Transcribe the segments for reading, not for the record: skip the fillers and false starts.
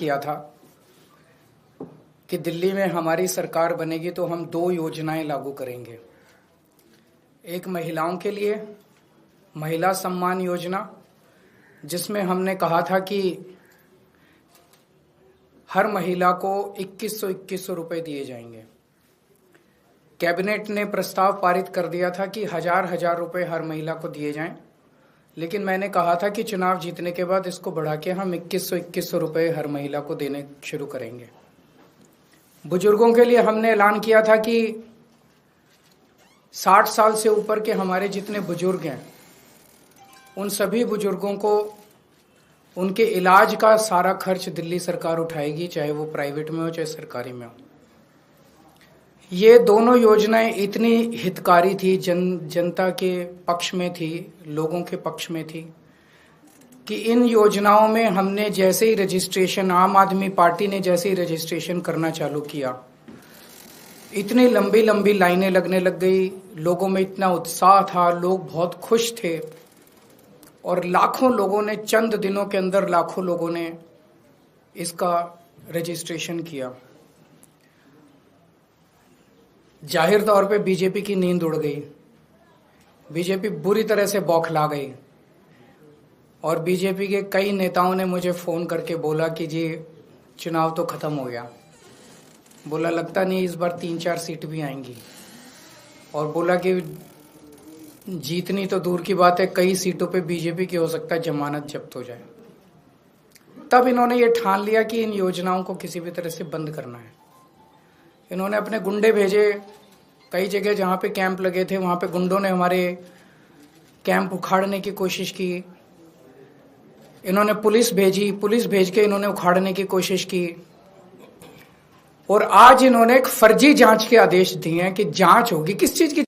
किया था कि दिल्ली में हमारी सरकार बनेगी तो हम 2 योजनाएं लागू करेंगे। एक महिलाओं के लिए महिला सम्मान योजना, जिसमें हमने कहा था कि हर महिला को 2100 रुपए दिए जाएंगे। कैबिनेट ने प्रस्ताव पारित कर दिया था कि हजार रुपए हर महिला को दिए जाएं, लेकिन मैंने कहा था कि चुनाव जीतने के बाद इसको बढ़ा के हम 2100 रुपए हर महिला को देने शुरू करेंगे। बुजुर्गों के लिए हमने ऐलान किया था कि 60 साल से ऊपर के हमारे जितने बुजुर्ग हैं, उन सभी बुजुर्गों को उनके इलाज का सारा खर्च दिल्ली सरकार उठाएगी, चाहे वो प्राइवेट में हो चाहे सरकारी में हो। ये दोनों योजनाएं इतनी हितकारी थी, जनता के पक्ष में थी, लोगों के पक्ष में थी कि इन योजनाओं में हमने जैसे ही रजिस्ट्रेशन, आम आदमी पार्टी ने जैसे ही रजिस्ट्रेशन करना चालू किया, इतनी लंबी लंबी लाइनें लगने लग गई। लोगों में इतना उत्साह था, लोग बहुत खुश थे और लाखों लोगों ने, चंद दिनों के अंदर लाखों लोगों ने इसका रजिस्ट्रेशन किया। जाहिर तौर पे बीजेपी की नींद उड़ गई, बीजेपी बुरी तरह से बौखला गई और बीजेपी के कई नेताओं ने मुझे फ़ोन करके बोला कि जी चुनाव तो ख़त्म हो गया। बोला लगता नहीं इस बार 3-4 सीट भी आएंगी, और बोला कि जीतनी तो दूर की बात है, कई सीटों पे बीजेपी की हो सकता है जमानत जब्त हो जाए। तब इन्होंने ये ठान लिया कि इन योजनाओं को किसी भी तरह से बंद करना है। इन्होंने अपने गुंडे भेजे, कई जगह जहाँ पे कैंप लगे थे वहाँ पे गुंडों ने हमारे कैंप उखाड़ने की कोशिश की। इन्होंने पुलिस भेजी, पुलिस भेज के इन्होंने उखाड़ने की कोशिश की। और आज इन्होंने एक फर्जी जांच के आदेश दिए हैं कि जांच होगी। किस चीज की?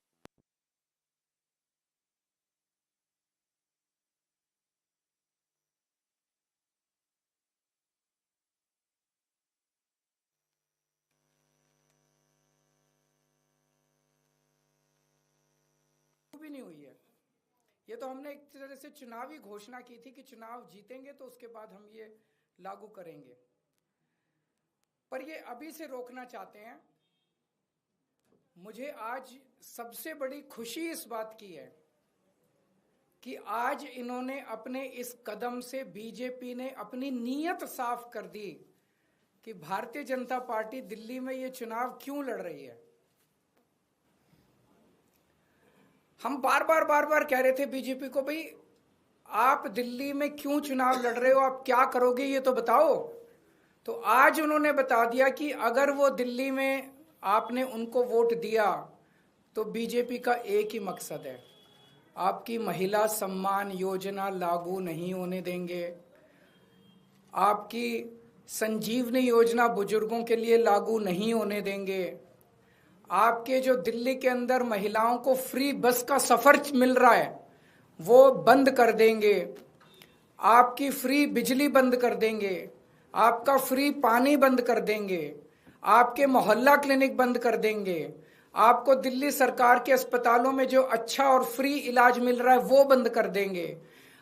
भी नहीं हुई है। ये तो हमने एक तरह से चुनावी घोषणा की थी कि चुनाव जीतेंगे तो उसके बाद हम ये लागू करेंगे, पर ये अभी से रोकना चाहते हैं। मुझे आज सबसे बड़ी खुशी इस बात की है कि आज इन्होंने अपने इस कदम से, बीजेपी ने अपनी नीयत साफ कर दी कि भारतीय जनता पार्टी दिल्ली में ये चुनाव क्यों लड़ रही है। हम बार बार कह रहे थे बीजेपी को, भाई आप दिल्ली में क्यों चुनाव लड़ रहे हो, आप क्या करोगे ये तो बताओ। तो आज उन्होंने बता दिया कि अगर वो दिल्ली में आपने उनको वोट दिया तो बीजेपी का एक ही मकसद है, आपकी महिला सम्मान योजना लागू नहीं होने देंगे, आपकी संजीवनी योजना बुजुर्गों के लिए लागू नहीं होने देंगे, आपके जो दिल्ली के अंदर महिलाओं को फ्री बस का सफर मिल रहा है वो बंद कर देंगे, आपकी फ्री बिजली बंद कर देंगे, आपका फ्री पानी बंद कर देंगे, आपके मोहल्ला क्लिनिक बंद कर देंगे, आपको दिल्ली सरकार के अस्पतालों में जो अच्छा और फ्री इलाज मिल रहा है वो बंद कर देंगे,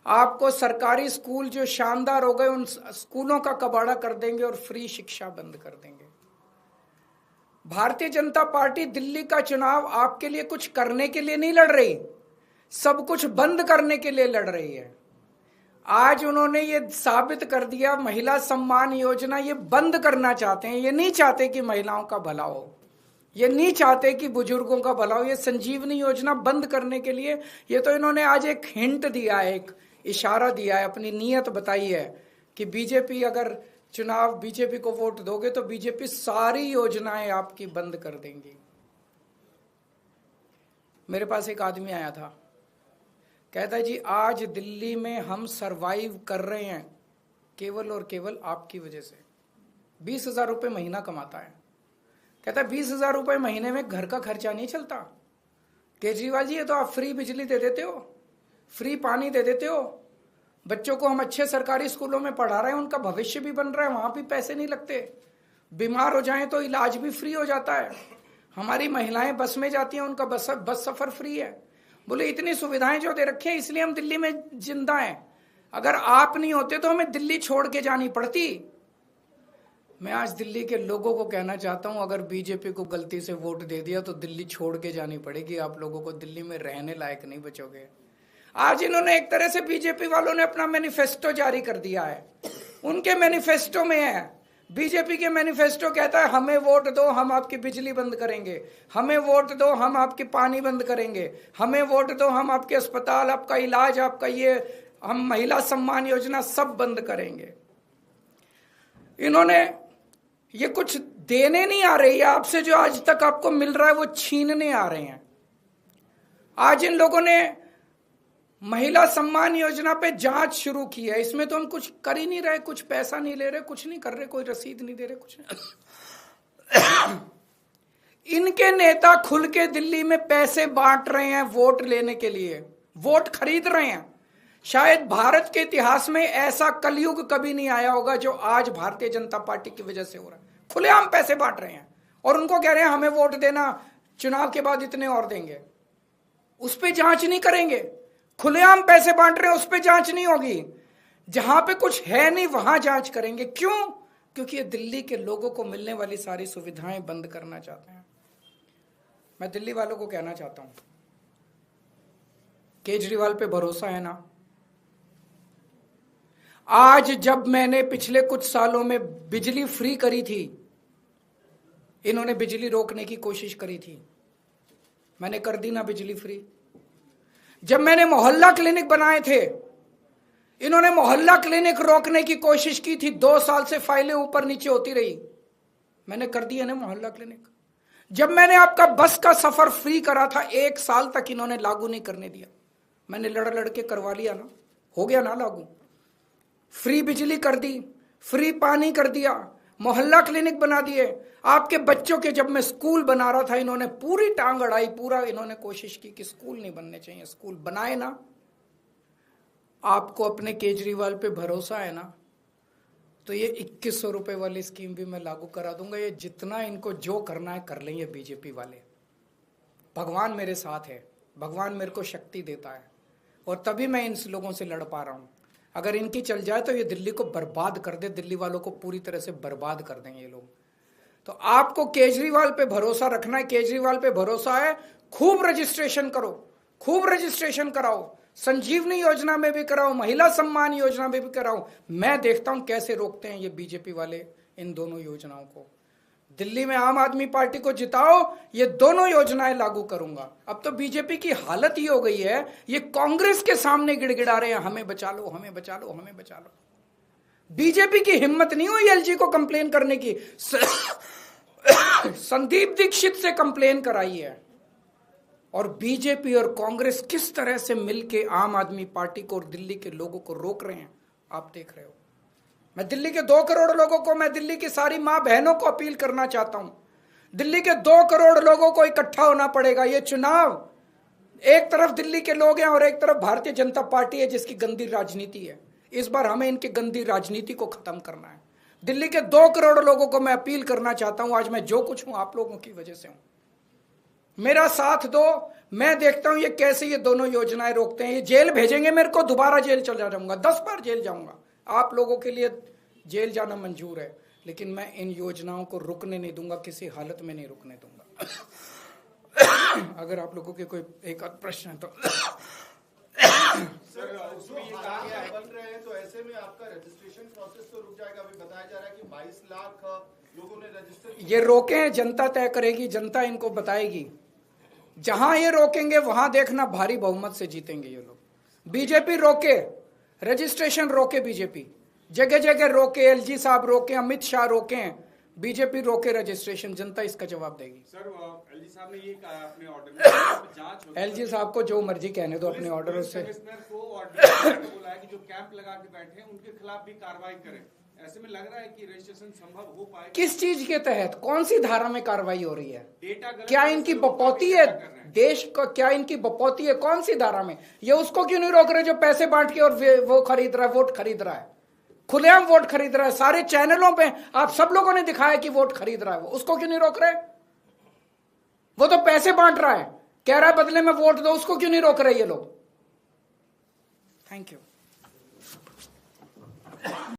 आपको सरकारी स्कूल जो शानदार हो गए उन स्कूलों का कबाड़ा कर देंगे और फ्री शिक्षा बंद कर देंगे। भारतीय जनता पार्टी दिल्ली का चुनाव आपके लिए कुछ करने के लिए नहीं लड़ रही, सब कुछ बंद करने के लिए लड़ रही है। आज उन्होंने ये साबित कर दिया, महिला सम्मान योजना ये बंद करना चाहते हैं। ये नहीं चाहते कि महिलाओं का भला हो, ये नहीं चाहते कि बुजुर्गों का भला हो। ये संजीवनी योजना बंद करने के लिए ये तो इन्होंने आज एक हिंट दिया है, एक इशारा दिया है, अपनी नीयत बताई है कि बीजेपी, अगर चुनाव बीजेपी को वोट दोगे तो बीजेपी सारी योजनाएं आपकी बंद कर देंगी। मेरे पास एक आदमी आया था, कहता है जी आज दिल्ली में हम सरवाइव कर रहे हैं केवल और केवल आपकी वजह से। 20,000 रुपये महीना कमाता है, कहता है 20,000 रुपये महीने में घर का खर्चा नहीं चलता। केजरीवाल जी ये तो आप फ्री बिजली दे देते हो, फ्री पानी दे देते हो, बच्चों को हम अच्छे सरकारी स्कूलों में पढ़ा रहे हैं, उनका भविष्य भी बन रहा है, वहां भी पैसे नहीं लगते, बीमार हो जाएं तो इलाज भी फ्री हो जाता है, हमारी महिलाएं बस में जाती हैं उनका बस सफर फ्री है। बोले इतनी सुविधाएं जो दे रखे हैं इसलिए हम दिल्ली में जिंदा हैं, अगर आप नहीं होते तो हमें दिल्ली छोड़ के जानी पड़ती। मैं आज दिल्ली के लोगों को कहना चाहता हूं, अगर बीजेपी को गलती से वोट दे दिया तो दिल्ली छोड़ के जानी पड़ेगी। आप लोगों को दिल्ली में रहने लायक नहीं बचोगे। आज इन्होंने एक तरह से, बीजेपी वालों ने अपना मैनिफेस्टो जारी कर दिया है। उनके मैनिफेस्टो में है, बीजेपी के मैनिफेस्टो कहता है हमें वोट दो हम आपकी बिजली बंद करेंगे, हमें वोट दो हम आपकी पानी बंद करेंगे, हमें वोट दो हम आपके अस्पताल, आपका इलाज, आपका ये, हम महिला सम्मान योजना सब बंद करेंगे। इन्होंने ये कुछ देने नहीं आ रही है आपसे, जो आज तक आपको मिल रहा है वो छीनने आ रहे हैं। आज इन लोगों ने महिला सम्मान योजना पे जांच शुरू की है। इसमें तो हम कुछ कर ही नहीं रहे, कुछ पैसा नहीं ले रहे, कुछ नहीं कर रहे, कोई रसीद नहीं दे रहे, कुछ नहीं। इनके नेता खुल के दिल्ली में पैसे बांट रहे हैं वोट लेने के लिए, वोट खरीद रहे हैं। शायद भारत के इतिहास में ऐसा कलयुग कभी नहीं आया होगा जो आज भारतीय जनता पार्टी की वजह से हो रहा है। खुलेआम पैसे बांट रहे हैं और उनको कह रहे हैं हमें वोट देना, चुनाव के बाद इतने और देंगे। उस पर जांच नहीं करेंगे। खुलेआम पैसे बांट रहे हैं, उस पर जांच नहीं होगी। जहां पे कुछ है नहीं वहां जांच करेंगे। क्यों? क्योंकि ये दिल्ली के लोगों को मिलने वाली सारी सुविधाएं बंद करना चाहते हैं। मैं दिल्ली वालों को कहना चाहता हूं, केजरीवाल पे भरोसा है ना? आज जब मैंने पिछले कुछ सालों में बिजली फ्री करी थी, इन्होंने बिजली रोकने की कोशिश करी थी, मैंने कर दी ना बिजली फ्री। जब मैंने मोहल्ला क्लिनिक बनाए थे, इन्होंने मोहल्ला क्लिनिक रोकने की कोशिश की थी। 2 साल से फाइलें ऊपर नीचे होती रही, मैंने कर दिया ना मोहल्ला क्लिनिक। जब मैंने आपका बस का सफर फ्री करा था, 1 साल तक इन्होंने लागू नहीं करने दिया, मैंने लड़ के करवा लिया ना, हो गया ना लागू। फ्री बिजली कर दी, फ्री पानी कर दिया, मोहल्ला क्लिनिक बना दिए। आपके बच्चों के, जब मैं स्कूल बना रहा था, इन्होंने पूरी टांग अड़ाई, पूरा इन्होंने कोशिश की कि स्कूल नहीं बनने चाहिए, स्कूल बनाए ना। आपको अपने केजरीवाल पे भरोसा है ना, तो ये 2100 रुपए वाली स्कीम भी मैं लागू करा दूंगा। ये जितना इनको जो करना है कर लेंगे बीजेपी वाले। भगवान मेरे साथ है, भगवान मेरे को शक्ति देता है और तभी मैं इन लोगों से लड़ पा रहा हूं। अगर इनकी चल जाए तो ये दिल्ली को बर्बाद कर दे, दिल्ली वालों को पूरी तरह से बर्बाद कर देंगे ये लोग। तो आपको केजरीवाल पे भरोसा रखना है, केजरीवाल पे भरोसा है, खूब रजिस्ट्रेशन करो, खूब रजिस्ट्रेशन कराओ, संजीवनी योजना में भी कराओ, महिला सम्मान योजना में भी कराओ। मैं देखता हूं कैसे रोकते हैं ये बीजेपी वाले इन दोनों योजनाओं को। दिल्ली में आम आदमी पार्टी को जिताओ, ये दोनों योजनाएं लागू करूंगा। अब तो बीजेपी की हालत ये हो गई है, ये कांग्रेस के सामने गिड़गिड़ा रहे हैं, हमें बचा लो, हमें बचा लो, हमें बचा लो। बीजेपी की हिम्मत नहीं हुई एलजी को कंप्लेन करने की। संदीप दीक्षित से कंप्लेन कराई है। और बीजेपी और कांग्रेस किस तरह से मिलके आम आदमी पार्टी को और दिल्ली के लोगों को रोक रहे हैं, आप देख रहे हो। मैं दिल्ली के 2 करोड़ लोगों को, मैं दिल्ली की सारी मां बहनों को अपील करना चाहता हूं, दिल्ली के 2 करोड़ लोगों को इकट्ठा होना पड़ेगा। ये चुनाव, एक तरफ दिल्ली के लोग हैं और एक तरफ भारतीय जनता पार्टी है जिसकी गंदी राजनीति है। इस बार हमें इनकी गंदी राजनीति को खत्म करना है। दिल्ली के 2 करोड़ लोगों को मैं अपील करना चाहता हूं, आज मैं जो कुछ हूं आप लोगों की वजह से हूं। मेरा साथ दो। मैं देखता हूं ये कैसे ये दोनों योजनाएं रोकते हैं। ये जेल भेजेंगे मेरे को, दोबारा जेल चला जाऊंगा, 10 बार जेल जाऊंगा। आप लोगों के लिए जेल जाना मंजूर है, लेकिन मैं इन योजनाओं को रुकने नहीं दूंगा, किसी हालत में नहीं रुकने दूंगा। अगर आप लोगों के कोई एक आध प्रश्न है तो सर, उसमें ये कहा गया है बन रहे हैं, तो ऐसे में आपका रजिस्ट्रेशन प्रोसेस तो रुक जाएगा। अभी बताया जा रहा है कि 22 लाख लोगों ने रजिस्टर। ये रोके हैं, जनता तय करेगी, जनता इनको बताएगी। जहां ये रोकेंगे वहां देखना भारी बहुमत से जीतेंगे ये लोग। बीजेपी रोके, रजिस्ट्रेशन रोके, बीजेपी जगह जगह रोके, एलजी साहब रोके, अमित शाह रोके, बीजेपी रोके रजिस्ट्रेशन, जनता इसका जवाब देगी। सर, एलजी साहब ने ये कहा अपने ऑर्डर में जांच होगी। एलजी साहब को जो मर्जी कहने दो अपने ऑर्डर से। कमिश्नर को ऑर्डर बोला है कि जो कैंप लगा के बैठे हैं उनके खिलाफ भी कार्रवाई करें। ऐसे में लग रहा है कि रजिस्ट्रेशन संभव हो पाएगा। किस चीज के तहत, कौन सी धारा में कार्रवाई हो रही है? डेटा क्या इनकी बपौती है देश को? क्या इनकी बपौती है? कौन सी धारा में? ये उसको क्यों नहीं रोक रहे जो पैसे बांट के और वो खरीद रहा है, वोट खरीद रहा है, खुलेआम वोट खरीद रहा है, सारे चैनलों पे आप सब लोगों ने दिखाया कि वोट खरीद रहा है, वो उसको क्यों नहीं रोक रहे? वो तो पैसे बांट रहा है, कह रहा है बदले में वोट दो, उसको क्यों नहीं रोक रहे ये लोग? Thank you.